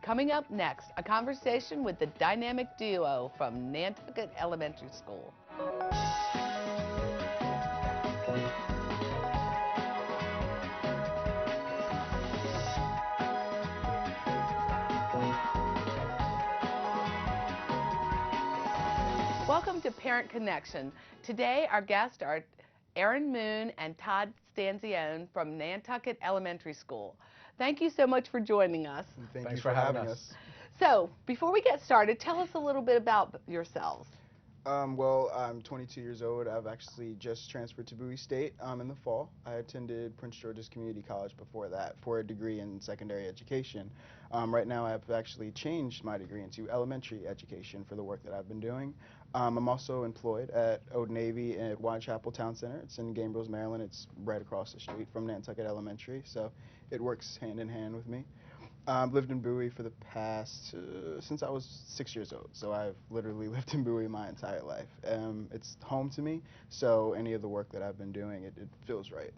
Coming up next, a conversation with the dynamic duo from Nantucket Elementary School. Welcome to Parent Connection. Today our guests are Erin Moon and Todd Stanzione from Nantucket Elementary School. Thank you so much for joining us. Thanks for having us. So, before we get started, tell us a little bit about yourselves. Well, I'm 22 years old. I've actually just transferred to Bowie State in the fall. I attended Prince George's Community College before that for a degree in secondary education. Right now I've actually changed my degree into elementary education for the work that I've been doing. I'm also employed at Old Navy at Whitechapel Town Center. It's in Gainbridge, Maryland. It's right across the street from Nantucket Elementary, so it works hand in hand with me. I've lived in Bowie for the past, since I was 6 years old, so I've literally lived in Bowie my entire life. It's home to me, so any of the work that I've been doing, it feels right.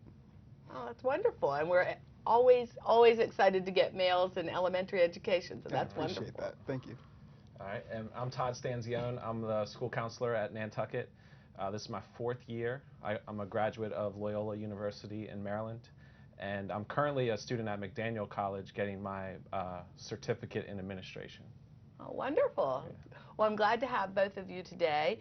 Oh, that's wonderful, and we're always excited to get males in elementary education, so that's wonderful. I appreciate that. Thank you. All right, and I'm Todd Stanzione. I'm the school counselor at Nantucket. This is my 4th year. I'm a graduate of Loyola University in Maryland. And I'm currently a student at McDaniel College getting my certificate in administration. Oh, wonderful. Yeah. Well, I'm glad to have both of you today.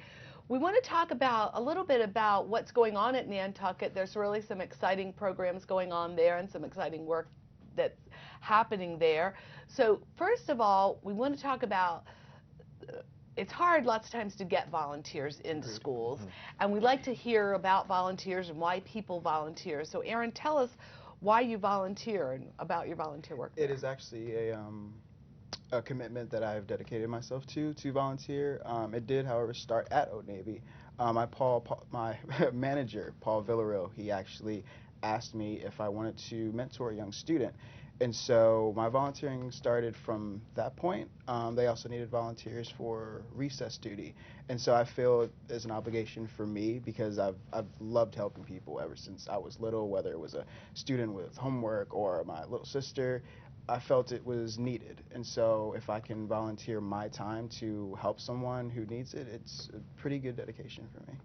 We want to talk a little bit about what's going on at Nantucket. There's really some exciting programs going on there and some exciting work that's happening there. So first of all, we want to talk about it's hard lots of times to get volunteers into schools, and we'd like to hear about volunteers and why people volunteer. So Erin, tell us why you volunteer and about your volunteer work there. It is actually a commitment that I've dedicated myself to volunteer. It did, however, start at Old Navy. My manager, Paul Villarreal, he actually asked me if I wanted to mentor a young student. And so my volunteering started from that point. They also needed volunteers for recess duty. And so I feel it's an obligation for me because I've loved helping people ever since I was little, whether it was a student with homework or my little sister. I felt it was needed. And so if I can volunteer my time to help someone who needs it, it's a pretty good dedication for me.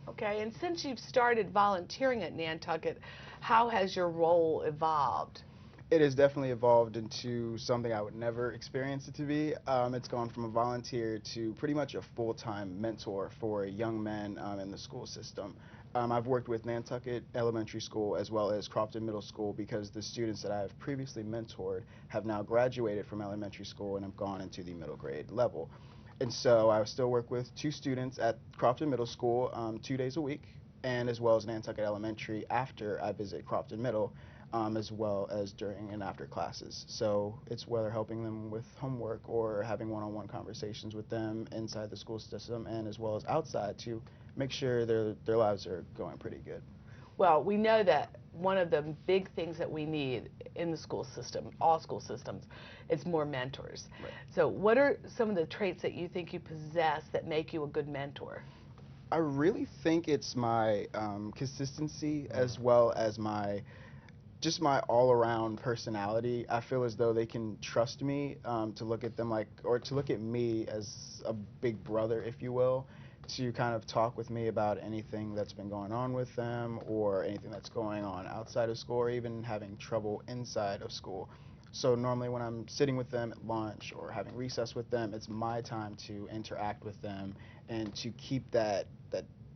Okay, and since you've started volunteering at Nantucket, how has your role evolved? It has definitely evolved into something I would never experience it to be. It's gone from a volunteer to pretty much a full-time mentor for young men in the school system. I've worked with Nantucket Elementary School as well as Crofton Middle School because the students that I've previously mentored have now graduated from elementary school and have gone into the middle grade level. And so I still work with 2 students at Crofton Middle School 2 days a week, and as well as Nantucket Elementary after I visit Crofton Middle. As well as during and after classes. So it's whether helping them with homework or having one-on-one conversations with them inside the school system and as well as outside to make sure their lives are going pretty good. Well, we know that one of the big things that we need in the school system, all school systems, is more mentors. Right. So what are some of the traits that you think you possess that make you a good mentor? I really think it's my consistency as well as just my all-around personality. I feel as though they can trust me to look at them or to look at me as a big brother, if you will, to kind of talk with me about anything that's been going on with them or anything that's going on outside of school or even having trouble inside of school. So normally when I'm sitting with them at lunch or having recess with them, it's my time to interact with them and to keep that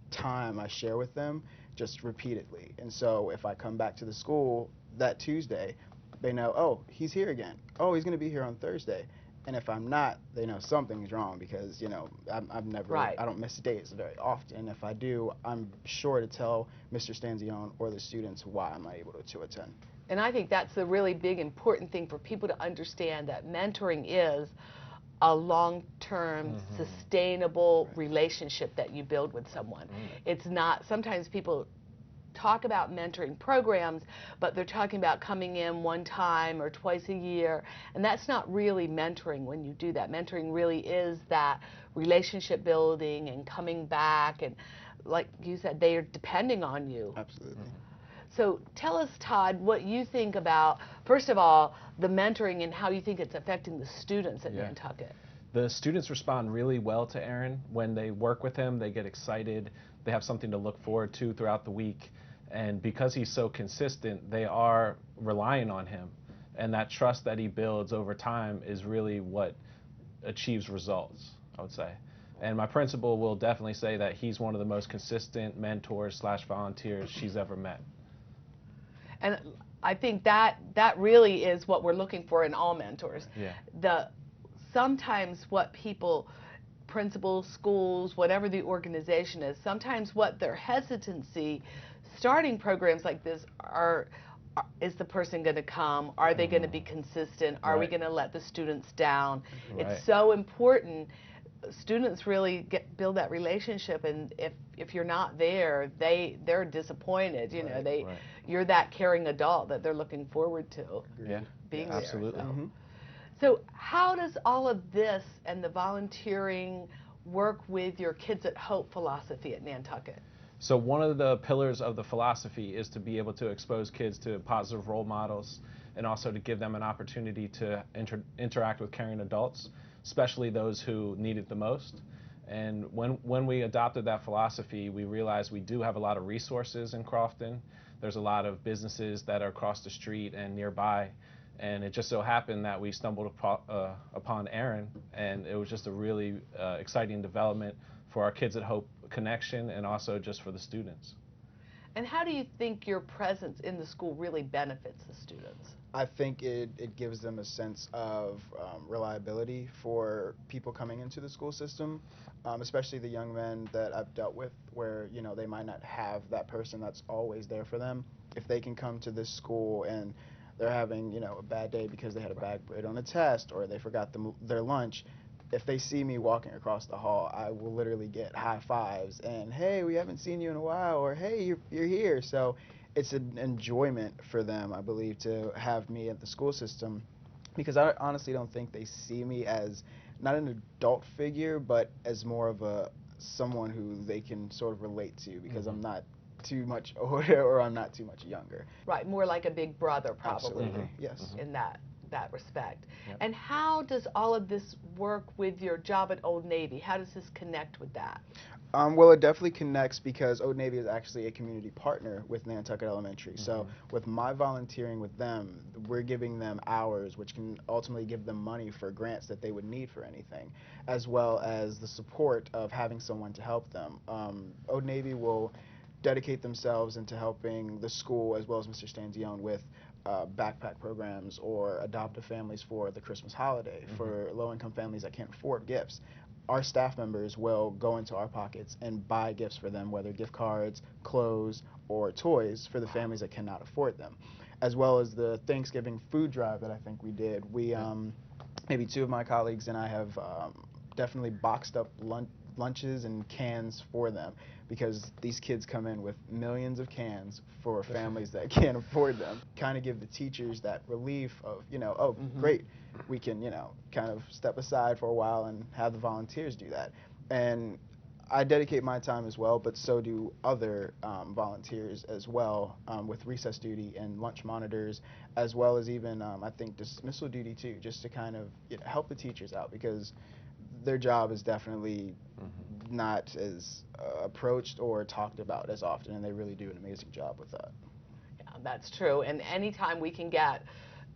time I share with them just repeatedly. And so if I come back to the school that Tuesday, they know, oh, he's here again. Oh, he's going to be here on Thursday. And if I'm not, they know something's wrong because, I don't miss days very often. If I do, I'm sure to tell Mr. Stanzione or the students why I'm not able to attend. And I think that's the really big important thing for people to understand, that mentoring is a long-term, sustainable relationship that you build with someone. It's not, sometimes people talk about mentoring programs, but they're talking about coming in one time or twice a year, and that's not really mentoring when you do that. Mentoring really is that relationship building and coming back, and like you said, they are depending on you. Absolutely. So tell us, Todd, what you think about, first of all, the mentoring and how you think it's affecting the students at Nantucket. The students respond really well to Aaron. When they work with him, they get excited. They have something to look forward to throughout the week. And because he's so consistent, they are relying on him. And that trust that he builds over time is really what achieves results, I would say. And my principal will definitely say that he's one of the most consistent mentors / volunteers she's ever met. And I think that really is what we're looking for in all mentors. Yeah. Sometimes what people, principals, schools, whatever the organization is, sometimes what their hesitancy starting programs like this is the person going to come? Are they going to be consistent? Are we going to let the students down? It's so important. Students really build that relationship, and if you're not there, they're disappointed. You know, you're that caring adult that they're looking forward to. Yeah, being absolutely. there. So how does all of this and the volunteering work with your Kids at Hope philosophy at Nantucket? So one of the pillars of the philosophy is to be able to expose kids to positive role models, and also to give them an opportunity to interact with caring adults, especially those who need it the most. And when we adopted that philosophy, we realized we do have a lot of resources in Crofton. There's a lot of businesses that are across the street and nearby. And it just so happened that we stumbled upon Aaron, and it was just a really exciting development for our Kids at Hope connection, and also just for the students. And how do you think your presence in the school really benefits the students? I think it gives them a sense of reliability for people coming into the school system, especially the young men that I've dealt with, where they might not have that person that's always there for them. If they can come to this school and they're having a bad day because they had a bad grade on a test, or they forgot their lunch, if they see me walking across the hall, I will literally get high fives and, hey, we haven't seen you in a while, or hey, you're here. So it's an enjoyment for them, I believe, to have me at the school system, because I honestly don't think they see me as not an adult figure, but as more of someone who they can sort of relate to, because I'm not too much older or I'm not too much younger. Right, more like a big brother, probably. Absolutely. Yes. In that respect. Yep. And how does all of this work with your job at Old Navy? How does this connect with that? Well, it definitely connects because Old Navy is actually a community partner with Nantucket Elementary. So with my volunteering with them, we're giving them hours, which can ultimately give them money for grants that they would need for anything, as well as the support of having someone to help them. Old Navy will dedicate themselves into helping the school, as well as Mr. Stanzione, with backpack programs or adoptive families for the Christmas holiday, for low-income families that can't afford gifts. Our staff members will go into our pockets and buy gifts for them, whether gift cards, clothes, or toys for the families that cannot afford them, as well as the Thanksgiving food drive that I think we did. We, maybe two of my colleagues and I have definitely boxed up lunches and cans for them, because these kids come in with millions of cans for families that can't afford them. Kind of give the teachers that relief of, oh, great, we can, kind of step aside for a while and have the volunteers do that. And I dedicate my time as well, but so do other volunteers as well, with recess duty and lunch monitors, as well as even, I think, dismissal duty too, just to kind of help the teachers out, because their job is definitely not as approached or talked about as often, and they really do an amazing job with that. Yeah, that's true. And anytime we can get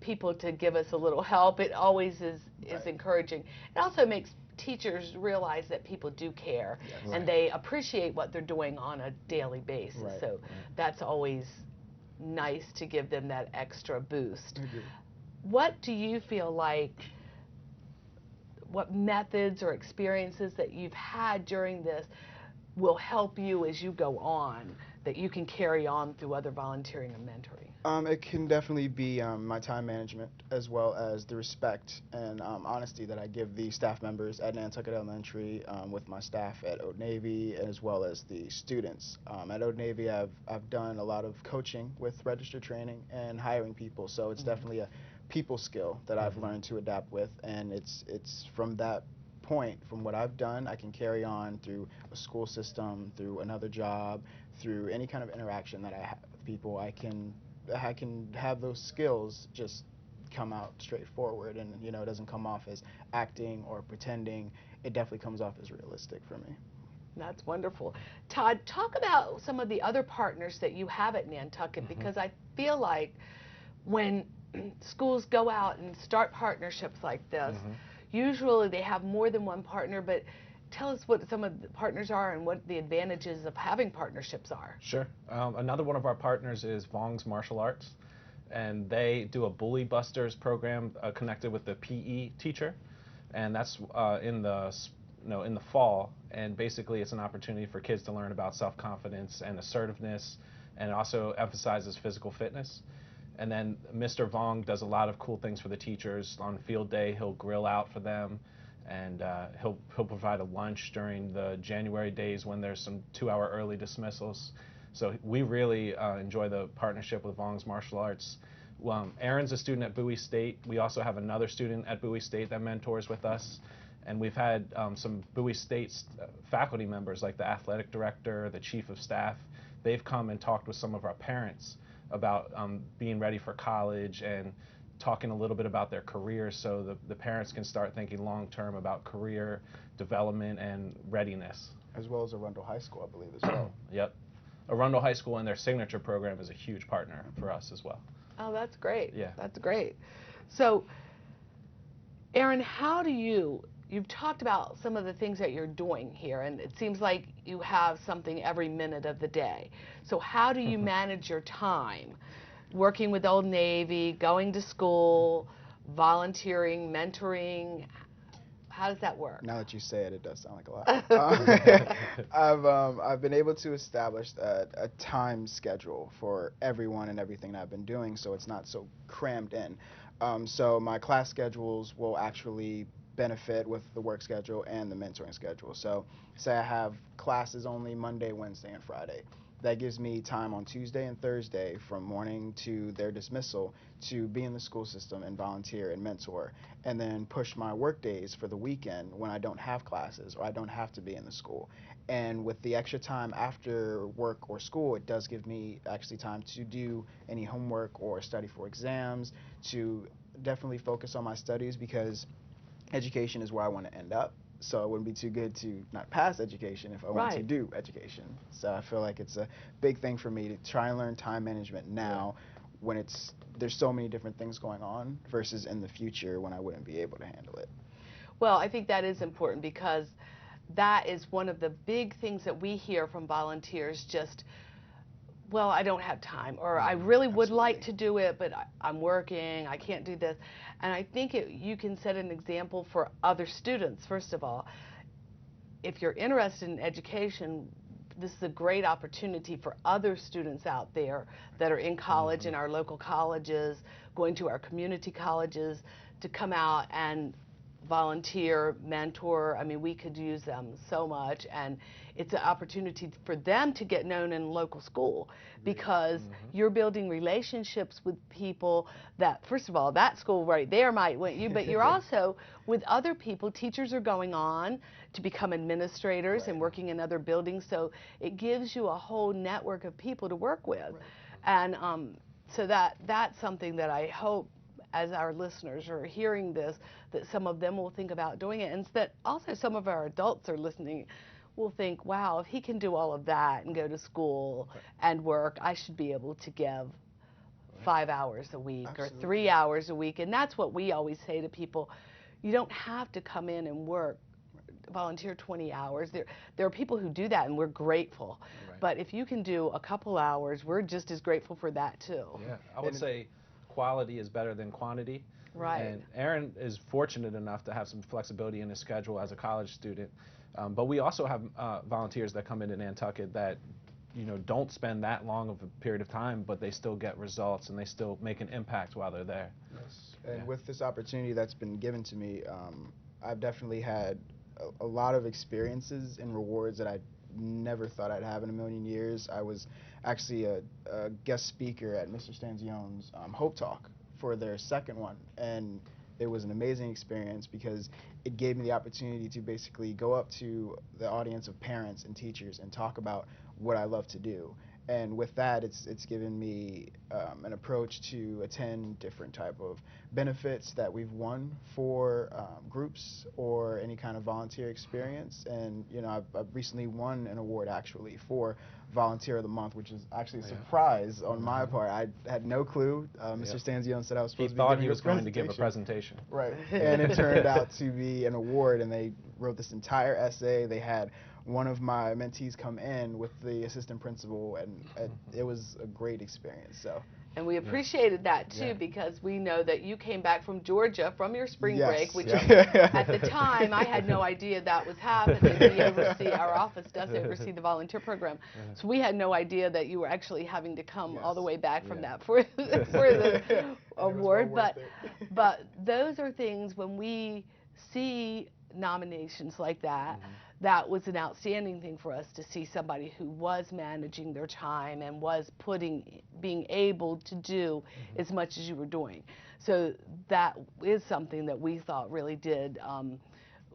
people to give us a little help, it always is encouraging. It also makes teachers realize that people do care, and they appreciate what they're doing on a daily basis. So that's always nice to give them that extra boost. What do you feel like, what methods or experiences that you've had during this will help you as you go on, that you can carry on through other volunteering and mentoring? It can definitely be my time management, as well as the respect and honesty that I give the staff members at Nantucket Elementary, with my staff at Old Navy, as well as the students. At Old Navy, I've done a lot of coaching with register training and hiring people, so it's definitely a people skill that I've learned to adapt with, and it's from that point, from what I've done, I can carry on through a school system, through another job, through any kind of interaction that I have with people, I can have those skills just come out straightforward, and you know, it doesn't come off as acting or pretending. It definitely comes off as realistic for me. That's wonderful. Todd, talk about some of the other partners that you have at Nantucket, because I feel like when schools go out and start partnerships like this, usually they have more than one partner, but tell us what some of the partners are and what the advantages of having partnerships are. Sure. Another one of our partners is Vong's Martial Arts, and they do a Bully Busters program connected with the PE teacher, and that's in the fall. And basically, it's an opportunity for kids to learn about self-confidence and assertiveness, and it also emphasizes physical fitness. And then Mr. Vong does a lot of cool things for the teachers. On field day, he'll grill out for them, and he'll provide a lunch during the January days when there's some 2-hour early dismissals. So we really enjoy the partnership with Vong's Martial Arts. Aaron's a student at Bowie State. We also have another student at Bowie State that mentors with us. And we've had some Bowie State faculty members, like the athletic director, the chief of staff. They've come and talked with some of our parents about being ready for college and talking a little bit about their careers, so the parents can start thinking long-term about career development and readiness. As well as Arundel High School, I believe, as well. Yep. Arundel High School and their signature program is a huge partner for us as well. Oh, that's great. Yeah. That's great. So, Aaron, how do you've talked about some of the things that you're doing here, and it seems like you have something every minute of the day. So how do you manage your time? Working with Old Navy, going to school, volunteering, mentoring, how does that work? Now that you say it, it does sound like a lot. I've been able to establish a time schedule for everyone and everything that I've been doing, so it's not so crammed in. So my class schedules will actually benefit with the work schedule and the mentoring schedule. So say I have classes only Monday, Wednesday, and Friday. That gives me time on Tuesday and Thursday from morning to their dismissal to be in the school system and volunteer and mentor, and then push my work days for the weekend when I don't have classes or I don't have to be in the school. And with the extra time after work or school, it does give me actually time to do any homework or study for exams, to definitely focus on my studies, because education is where I want to end up. So it wouldn't be too good to not pass education if I want to do education. So I feel like it's a big thing for me to try and learn time management now, when there's so many different things going on, versus in the future when I wouldn't be able to handle it. Well, I think that is important, because that is one of the big things that we hear from volunteers, just, well, I don't have time, or I really would like to do it, but I'm working, I can't do this. And I think you can set an example for other students, first of all. If you're interested in education, this is a great opportunity for other students out there that are in college, in our local colleges, going to our community colleges, to come out and volunteer, mentor. I mean, we could use them so much, and it's an opportunity for them to get known in local school, because you're building relationships with people that, first of all, that school right there might want you, but you're also with other people. Teachers are going on to become administrators and working in other buildings, so it gives you a whole network of people to work with. And so that's something that I hope, as our listeners are hearing this, that some of them will think about doing it, and that also some of our adults are listening will think, wow, if he can do all of that and go to school and work, I should be able to give 5 hours a week or 3 hours a week. And that's what we always say to people. You don't have to come in and work, volunteer 20 hours. There are people who do that, and we're grateful. But if you can do a couple hours, we're just as grateful for that too. Yeah, I would say quality is better than quantity. Right. And Aaron is fortunate enough to have some flexibility in his schedule as a college student. But we also have volunteers that come into Nantucket that, don't spend that long of a period of time, but they still get results and they still make an impact while they're there. Yes. And with this opportunity that's been given to me, I've definitely had a lot of experiences and rewards that I never thought I'd have in a million years. I was actually a guest speaker at Mr. Stanzione's Hope Talk for their second one, and it was an amazing experience because it gave me the opportunity to basically go up to the audience of parents and teachers and talk about what I love to do. And with that, it's given me an approach to attend different type of benefits that we've won for groups or any kind of volunteer experience. And you know, I've recently won an award actually for Volunteer of the Month, which is actually a surprise on my part. I had no clue. Mr. Stanzione said I was supposed to be thought giving he was a going to give a presentation. Right, and it turned out to be an award, and they wrote this entire essay. They had one of my mentees come in with the assistant principal, and it was a great experience. So. And we appreciated that too, because we know that you came back from Georgia from your spring break, which at the time I had no idea that was happening. Our office does oversee the volunteer program, so we had no idea that you were actually having to come all the way back from that for the award. But those are things, when we see nominations like that, that was an outstanding thing for us, to see somebody who was managing their time and was being able to do as much as you were doing. So that is something that we thought really did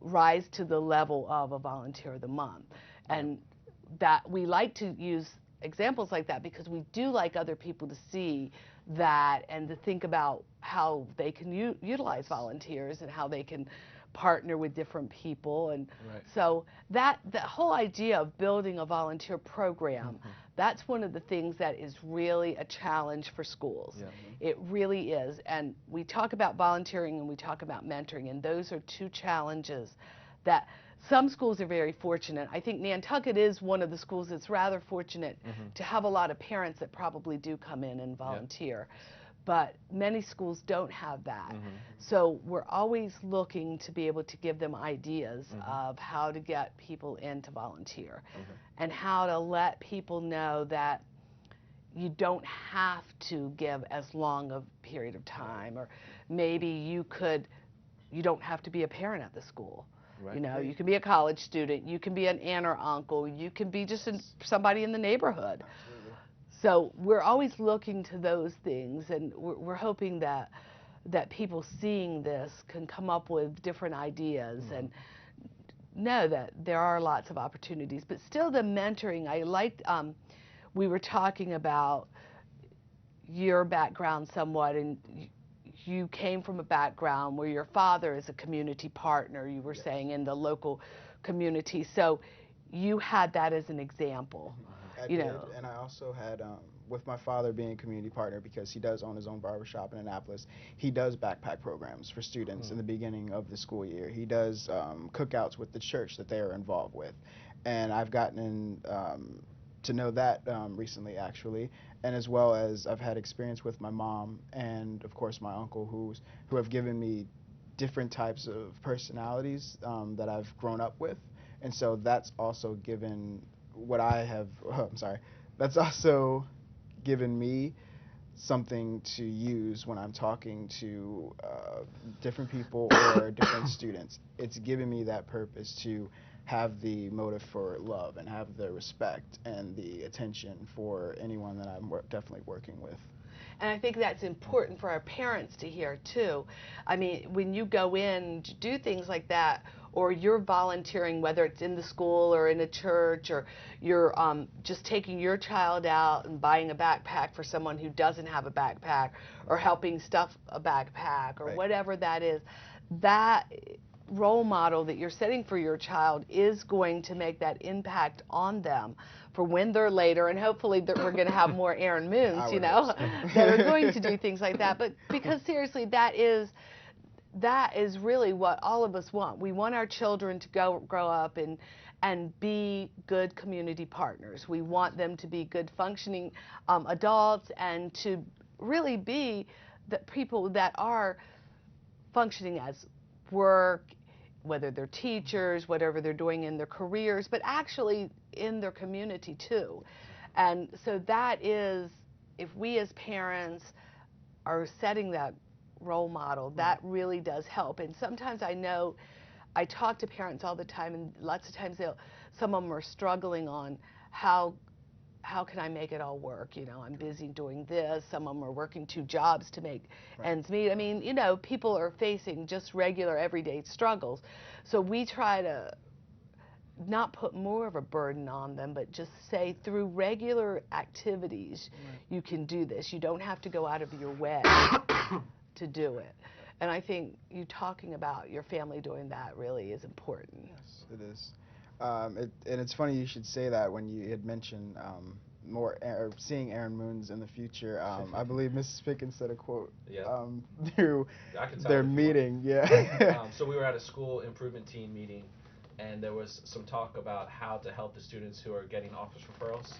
rise to the level of a Volunteer of the Month. And that we like to use examples like that because we do like other people to see that and to think about how they can utilize volunteers and how they can partner with different people. And so that the whole idea of building a volunteer program, that's one of the things that is really a challenge for schools. It really is. And we talk about volunteering and we talk about mentoring, and those are two challenges that some schools are very fortunate. I think Nantucket is one of the schools that's rather fortunate to have a lot of parents that probably do come in and volunteer. But many schools don't have that. So we're always looking to be able to give them ideas of how to get people in to volunteer and how to let people know that you don't have to give as long a period of time, or maybe you don't have to be a parent at the school. You know, you can be a college student, you can be an aunt or uncle, you can be just somebody in the neighborhood. So we're always looking to those things, and we're hoping that people seeing this can come up with different ideas and know that there are lots of opportunities. But still, the mentoring, I liked, we were talking about your background somewhat, and you came from a background where your father is a community partner, you were saying, in the local community. So you had that as an example. I did, and I also had, with my father being a community partner, because he does own his own barbershop in Annapolis, he does backpack programs for students in the beginning of the school year. He does cookouts with the church that they are involved with. And I've gotten to know that recently, actually, and as well as I've had experience with my mom and, of course, my uncle, who have given me different types of personalities that I've grown up with. And so that's also given what I have, that's also given me something to use when I'm talking to different people or different students. It's given me that purpose to have the motive for love and have the respect and the attention for anyone that I'm definitely working with. And I think that's important for our parents to hear too. I mean, when you go in to do things like that, or you're volunteering, whether it's in the school or in a church, or you're just taking your child out and buying a backpack for someone who doesn't have a backpack, or helping stuff a backpack, or whatever that is, that role model that you're setting for your child is going to make that impact on them for when they're later, and hopefully that we're going to have more Aaron Moons, you know, that are going to do things like that. But because seriously, that is really what all of us want. We want our children to grow up and be good community partners. We want them to be good functioning adults, and to really be the people that are functioning as work, whether they're teachers, whatever they're doing in their careers, but actually in their community too. And so that is, if we as parents are setting that role model, that really does help. And sometimes I know, I talk to parents all the time, and lots of times some of them are struggling on how can I make it all work? You know, I'm busy doing this. Some of them are working 2 jobs to make ends meet. I mean, you know, people are facing just regular everyday struggles. So we try to not put more of a burden on them, but just say through regular activities, you can do this. You don't have to go out of your way to do it. And I think you talking about your family doing that really is important. Yes, it is. And it's funny you should say that when you had mentioned seeing Aaron Moons in the future. I believe Mrs. Pickens said a quote through their meeting. Yeah. So we were at a school improvement team meeting, and there was some talk about how to help the students who are getting office referrals.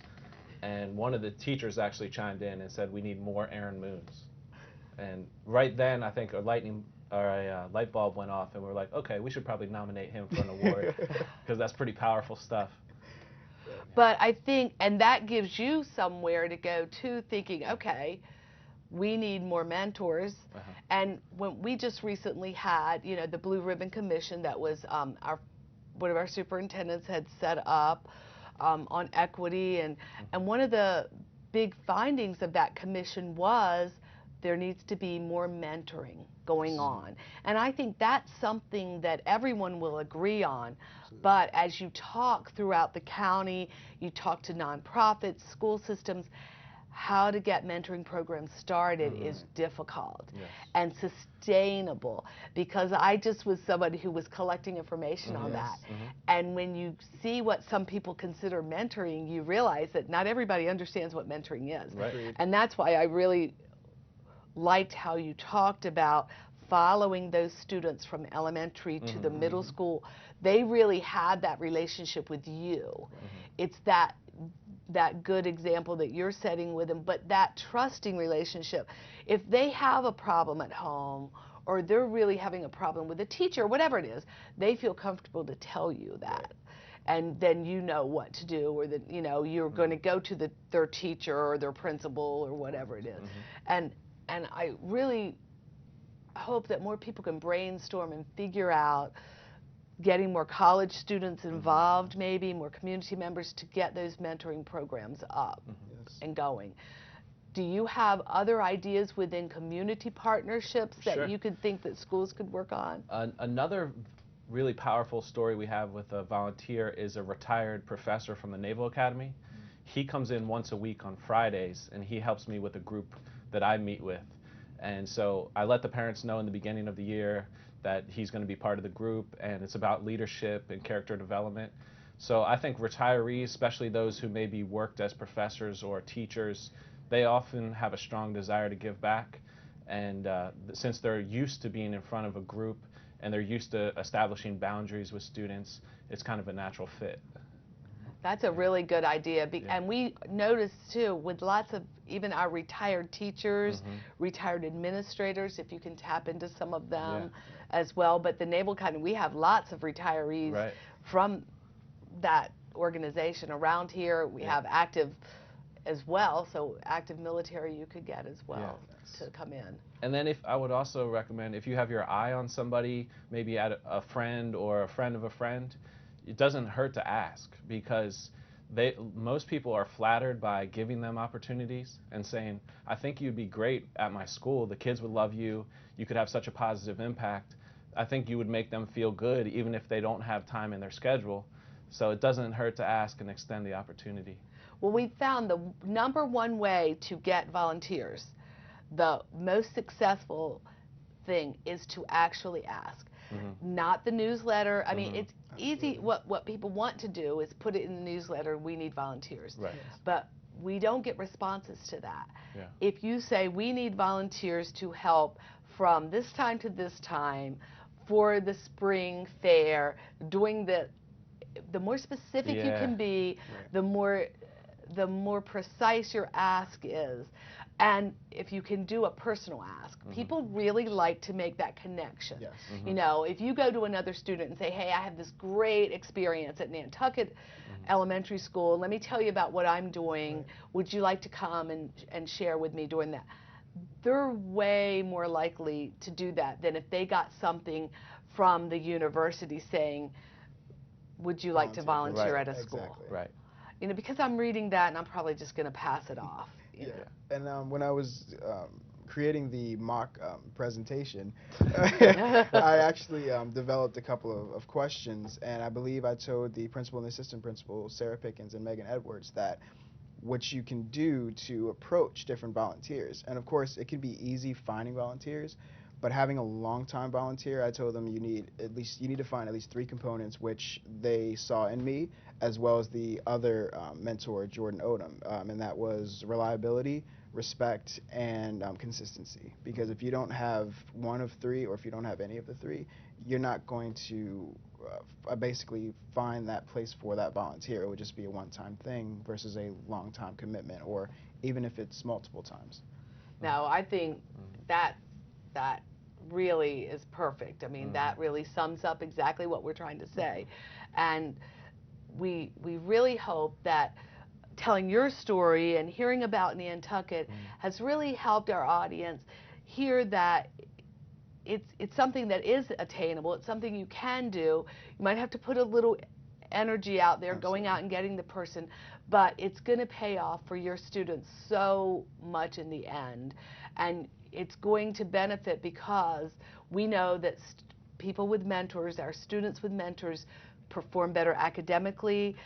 And one of the teachers actually chimed in and said, "We need more Aaron Moons." And right then, I think a light bulb went off, and we were like, okay, we should probably nominate him for an award, because that's pretty powerful stuff. But I think, and that gives you somewhere to go to, thinking, okay, we need more mentors. And when we just recently had, the Blue Ribbon Commission that was one of our superintendents had set up on equity, and one of the big findings of that commission was there needs to be more mentoring going on. And I think that's something that everyone will agree on. But as you talk throughout the county, you talk to nonprofits, school systems, how to get mentoring programs started is difficult and sustainable, because I just was somebody who was collecting information on that. And when you see what some people consider mentoring, you realize that not everybody understands what mentoring is. And that's why I really liked how you talked about following those students from elementary to the middle school. They really had that relationship with you. It's that good example that you're setting with them, but that trusting relationship. If they have a problem at home, or they're really having a problem with a teacher, whatever it is, they feel comfortable to tell you that. And then you know what to do, or that you're going to go to their teacher or their principal or whatever it is. And I really hope that more people can brainstorm and figure out getting more college students involved, maybe more community members, to get those mentoring programs up and going. Do you have other ideas within community partnerships that you could think that schools could work on? Another really powerful story we have with a volunteer is a retired professor from the Naval Academy. He comes in once a week on Fridays, and he helps me with a group that I meet with. And so I let the parents know in the beginning of the year that he's going to be part of the group, and it's about leadership and character development. So I think retirees, especially those who maybe worked as professors or teachers, they often have a strong desire to give back. And since they're used to being in front of a group and they're used to establishing boundaries with students, it's kind of a natural fit. That's a really good idea. And we noticed too, with lots of even our retired teachers, retired administrators, if you can tap into some of them as well. But the Naval Academy, we have lots of retirees from that organization around here. We have active as well, so active military you could get as well to come in. And then I would also recommend, if you have your eye on somebody, maybe at a friend or a friend of a friend, it doesn't hurt to ask, because most people are flattered by giving them opportunities and saying, I think you'd be great at my school, the kids would love you, you could have such a positive impact. I think you would make them feel good even if they don't have time in their schedule. So it doesn't hurt to ask and extend the opportunity. Well, we found the #1 way to get volunteers, the most successful thing, is to actually ask. Not the newsletter. I mean, it's easy. What people want to do is put it in the newsletter, we need volunteers. But we don't get responses to that. If you say, we need volunteers to help from this time to this time for the spring fair, doing the more specific you can be, the more precise your ask is. And if you can do a personal ask, people really like to make that connection. If you go to another student and say, hey, I have this great experience at Nantucket Elementary School, let me tell you about what I'm doing, would you like to come and share with me doing that? They're way more likely to do that than if they got something from the university saying, would you like to volunteer at a school? Because I'm reading that and I'm probably just going to pass it off. And when I was creating the mock presentation, I actually developed a couple of questions, and I believe I told the principal and assistant principal, Sarah Pickens and Megan Edwards, that what you can do to approach different volunteers. And of course, it can be easy finding volunteers, but having a long-time volunteer, I told them you need to find at least 3 components which they saw in me, as well as the other mentor, Jordan Odom, and that was reliability, respect, and consistency. Because if you don't have one of 3, or if you don't have any of the 3, you're not going to basically find that place for that volunteer. It would just be a one-time thing versus a long-time commitment, or even if it's multiple times. No, I think that really is perfect. I mean, that really sums up exactly what we're trying to say. And we really hope that telling your story and hearing about Nantucket has really helped our audience hear that it's something that is attainable. It's something you can do. You might have to put a little energy out there, going out and getting the person, but it's going to pay off for your students so much in the end. And it's going to benefit because we know that people with mentors, our students with mentors, perform better academically.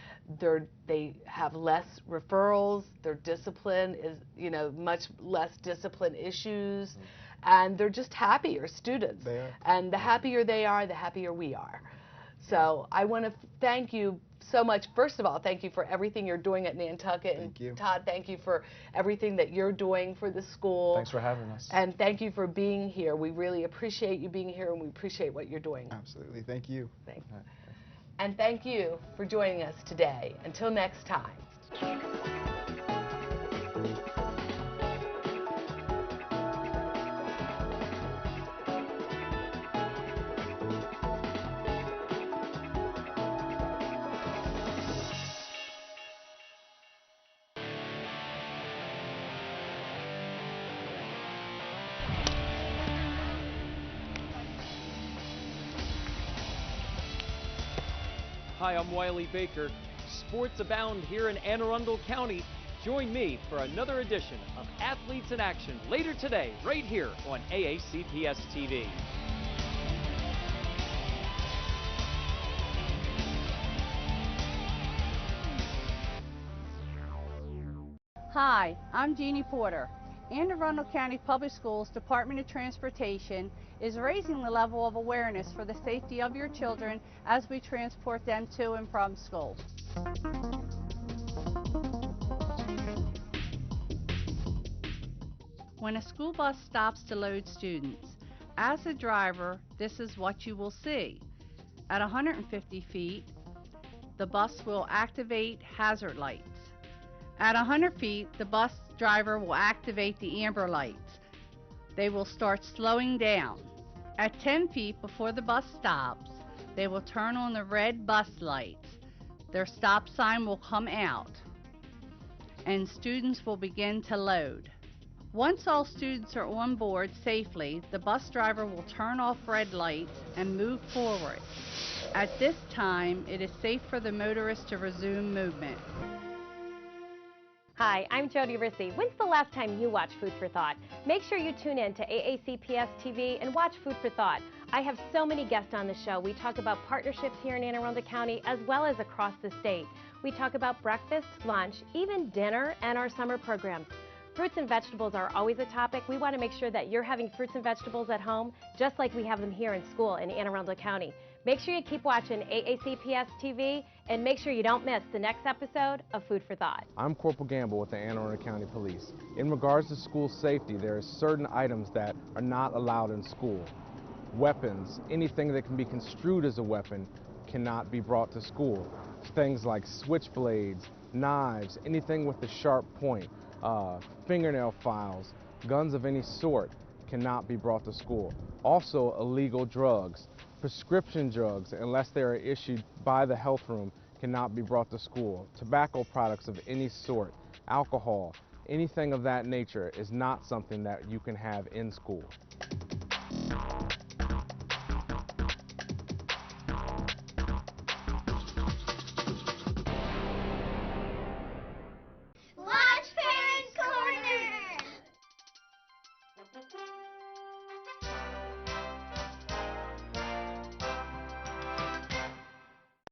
They have less referrals. Their discipline is, much less discipline issues. And they're just happier students. They are. And the happier they are, the happier we are. So I want to thank you so much. First of all, thank you for everything you're doing at Nantucket. Thank you. Todd, thank you for everything that you're doing for the school. Thanks for having us. And thank you for being here. We really appreciate you being here, and we appreciate what you're doing. Absolutely. Thank you. Thanks. And thank you for joining us today. Until next time. Hi, I'm Wiley Baker. Sports abound here in Anne Arundel County. Join me for another edition of Athletes in Action later today, right here on AACPS TV. Hi, I'm Jeannie Porter. Anne Arundel County Public Schools Department of Transportation is raising the level of awareness for the safety of your children as we transport them to and from school. When a school bus stops to load students, as a driver, this is what you will see. At 150 feet, the bus will activate hazard lights. At 100 feet, the bus driver will activate the amber lights. They will start slowing down. At 10 feet before the bus stops, they will turn on the red bus lights. Their stop sign will come out, and students will begin to load. Once all students are on board safely, the bus driver will turn off red lights and move forward. At this time, it is safe for the motorist to resume movement. Hi, I'm Jody Rissy. When's the last time you watched Food for Thought? Make sure you tune in to AACPS TV and watch Food for Thought. I have so many guests on the show. We talk about partnerships here in Anne Arundel County as well as across the state. We talk about breakfast, lunch, even dinner, and our summer programs. Fruits and vegetables are always a topic. We want to make sure that you're having fruits and vegetables at home just like we have them here in school in Anne Arundel County. Make sure you keep watching AACPS TV and make sure you don't miss the next episode of Food for Thought. I'm Corporal Gamble with the Anne Arundel County Police. In regards to school safety, there are certain items that are not allowed in school. Weapons, anything that can be construed as a weapon, cannot be brought to school. Things like switchblades, knives, anything with a sharp point, fingernail files, guns of any sort cannot be brought to school. Also, illegal drugs. Prescription drugs, unless they are issued by the health room, cannot be brought to school. Tobacco products of any sort, alcohol, anything of that nature is not something that you can have in school.